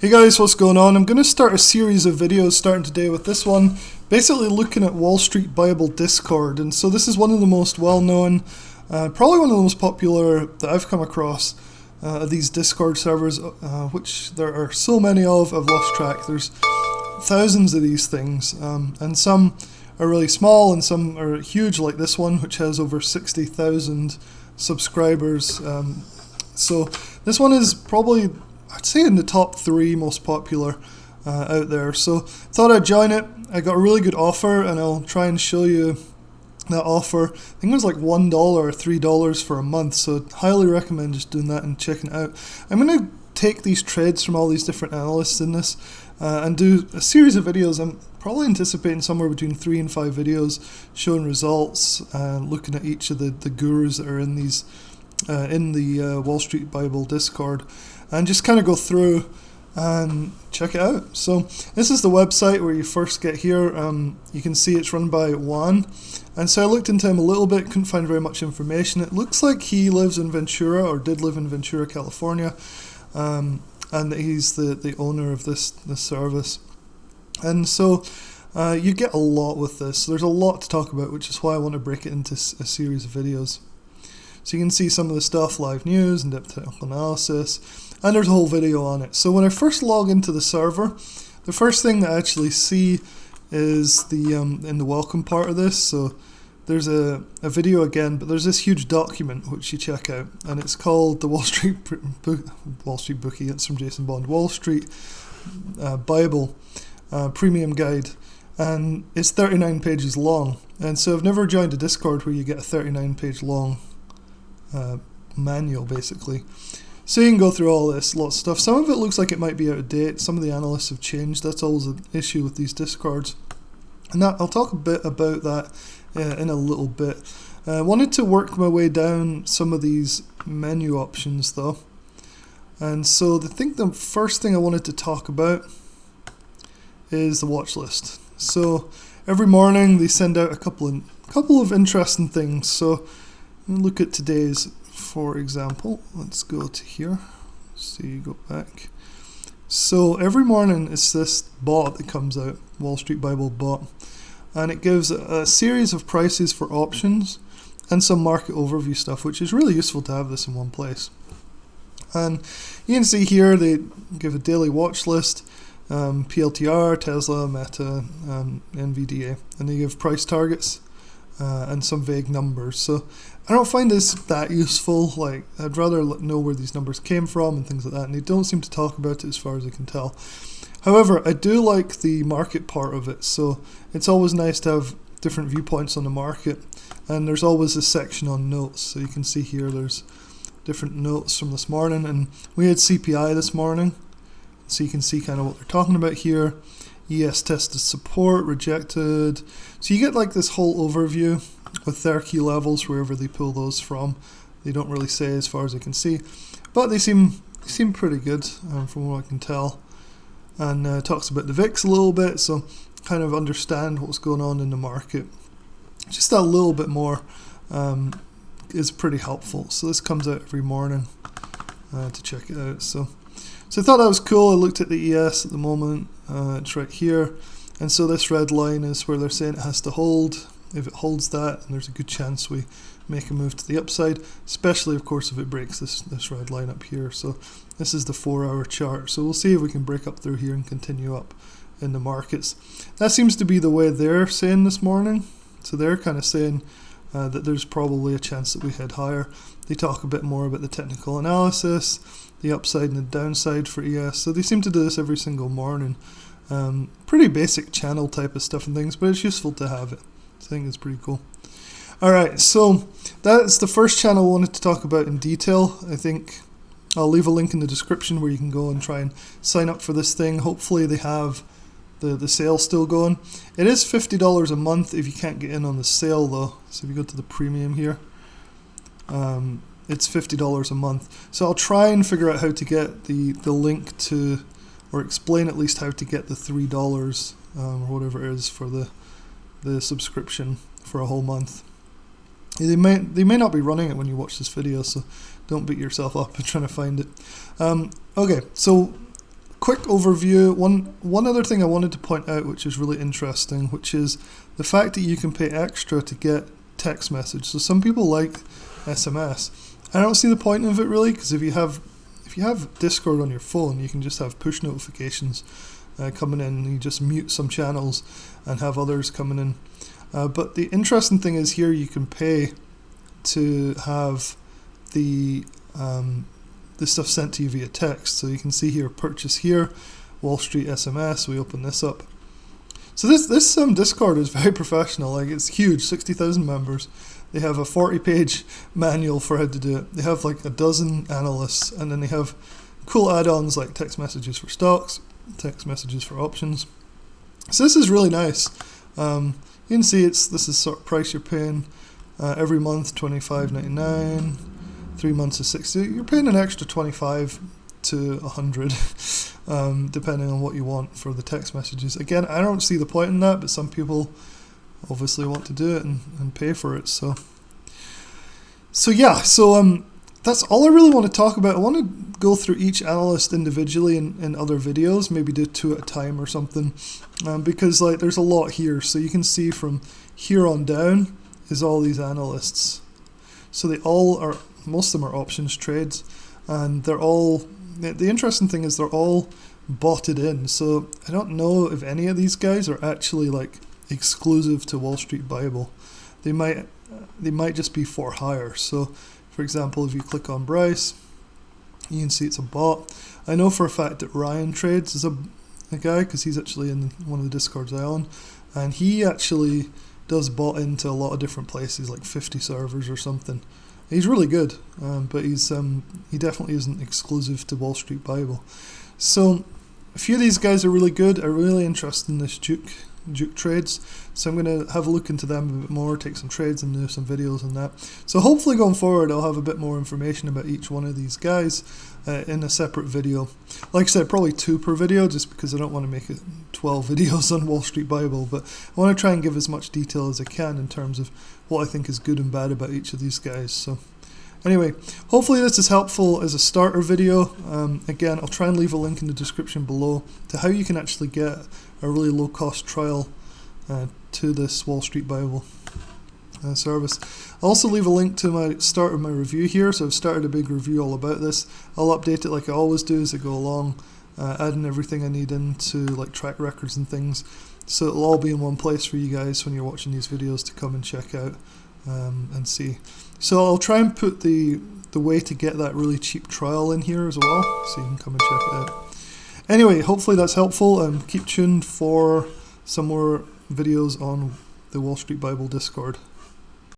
Hey guys, what's going on? I'm going to start a series of videos starting today with this one, basically looking at Wall Street Bible Discord. And so this is one of the most well-known, probably one of the most popular that I've come across of these Discord servers, which there are so many of, I've lost track. There's thousands of these things, and some are really small and some are huge, like this one, which has over 60,000 subscribers. So this one is probably, I'd say, in the top 3 most popular out there. So thought I'd join it. I got a really good offer, and I'll try and show you that offer. I think it was like $1 or $3 for a month, so highly recommend just doing that and checking it out. I'm going to take these trades from all these different analysts in this and do a series of videos. I'm probably anticipating somewhere between 3 and 5 videos showing results, looking at each of the gurus that are in these in the Wall Street Bible Discord, and just kind of go through and check it out. So this is the website where you first get here. You can see it's run by Juan, and so I looked into him a little bit, couldn't find very much information. It looks like he lives in Ventura, or did live in Ventura, California, and that he's the owner of this service. And so you get a lot with this. There's a lot to talk about, which is why I want to break it into a series of videos. So you can see some of the stuff, live news, in-depth technical analysis, and there's a whole video on it. So when I first log into the server, the first thing that I actually see is the in the welcome part of this. So there's a video again, but there's this huge document which you check out, and it's called the Wall Street Bookie. It's from Jason Bond. Wall Street Bible Premium Guide, and it's 39 pages long. And so I've never joined a Discord where you get a 39-page long manual, basically. So you can go through all this, lots of stuff. Some of it looks like it might be out of date. Some of the analysts have changed. That's always an issue with these Discords. And that, I'll talk a bit about that in a little bit. I wanted to work my way down some of these menu options though. And so I think the first thing I wanted to talk about is the watch list. So every morning they send out a couple of interesting things. So look at today's, for example. Let's go to here. So you go back. So every morning it's this bot that comes out, Wall Street Bible bot, and it gives a series of prices for options and some market overview stuff, which is really useful to have this in one place. And you can see here they give a daily watch list, PLTR, Tesla, Meta, NVDA, and they give price targets and some vague numbers. So I don't find this that useful. Like, I'd rather know where these numbers came from and things like that, and they don't seem to talk about it as far as I can tell. However, I do like the market part of it, so it's always nice to have different viewpoints on the market, and there's always a section on notes. So you can see here there's different notes from this morning, and we had CPI this morning, so you can see kind of what they're talking about here. ES tested support, rejected. So you get like this whole overview with their key levels, wherever they pull those from. They don't really say as far as I can see, but they seem pretty good from what I can tell. And talks about the VIX a little bit, so kind of understand what's going on in the market. Just a little bit more is pretty helpful. So this comes out every morning to check it out. So I thought that was cool. I looked at the ES at the moment. It's right here. And so this red line is where they're saying it has to hold. If it holds that, then there's a good chance we make a move to the upside, especially, of course, if it breaks this red line up here. So this is the 4-hour chart. So we'll see if we can break up through here and continue up in the markets. That seems to be the way they're saying this morning. So they're kind of saying that there's probably a chance that we head higher. They talk a bit more about the technical analysis, the upside and the downside for ES. So they seem to do this every single morning. Pretty basic channel type of stuff and things, but it's useful to have it. I think it's pretty cool. Alright, so that's the first channel I wanted to talk about in detail. I think I'll leave a link in the description where you can go and try and sign up for this thing. Hopefully they have the sale still going. It is $50 a month if you can't get in on the sale though. So if you go to the premium here, it's $50 a month. So I'll try and figure out how to get the link to, or explain at least how to get the $3 or whatever it is for the subscription for a whole month. They may not be running it when you watch this video, so don't beat yourself up and trying to find it. Okay, so quick overview. One other thing I wanted to point out, which is really interesting, which is the fact that you can pay extra to get text message. So some people like SMS. I don't see the point of it really, because if you have Discord on your phone, you can just have push notifications coming in, and you just mute some channels and have others coming in. But the interesting thing is here you can pay to have the stuff sent to you via text. So you can see here, purchase here, Wall Street SMS. We open this up. So this Discord is very professional. Like, it's huge, 60,000 members. They have a 40-page manual for how to do it. They have like a dozen analysts, and then they have cool add-ons like text messages for stocks, text messages for options. So this is really nice. You can see this is sort of price you're paying every month, $25.99. 3 months is $60. You're paying an extra $25 to $100, depending on what you want for the text messages. Again, I don't see the point in that, but some people obviously want to do it and pay for it. So that's all I really want to talk about. I want to go through each analyst individually in other videos, maybe do 2 at a time or something, because like there's a lot here. So you can see from here on down is all these analysts. So most of them are options trades, and they're all, the interesting thing is they're all botted in. So I don't know if any of these guys are actually like exclusive to Wall Street Bible. They might just be for hire. So for example, if you click on Bryce, you can see it's a bot. I know for a fact that Ryan Trades is a guy, because he's actually in one of the Discords I own, and he actually does bot into a lot of different places, like 50 servers or something. He's really good, but he definitely isn't exclusive to Wall Street Bible. So a few of these guys are really good. I'm really interested in this Duke Trades, so I'm going to have a look into them a bit more, take some trades and do some videos on that. So hopefully going forward I'll have a bit more information about each one of these guys in a separate video. Like I said, probably 2 per video, just because I don't want to make 12 videos on Wall Street Bible, but I want to try and give as much detail as I can in terms of what I think is good and bad about each of these guys. So anyway, hopefully this is helpful as a starter video. Again, I'll try and leave a link in the description below to how you can actually get a really low cost trial to this Wall Street Bible service. I'll also leave a link to my start of my review here. So I've started a big review all about this. I'll update it like I always do as I go along, adding everything I need into like track records and things. So it'll all be in one place for you guys when you're watching these videos to come and check out and see. So I'll try and put the way to get that really cheap trial in here as well, so you can come and check it out. Anyway, hopefully that's helpful. Keep tuned for some more videos on the Wall Street Bible Discord.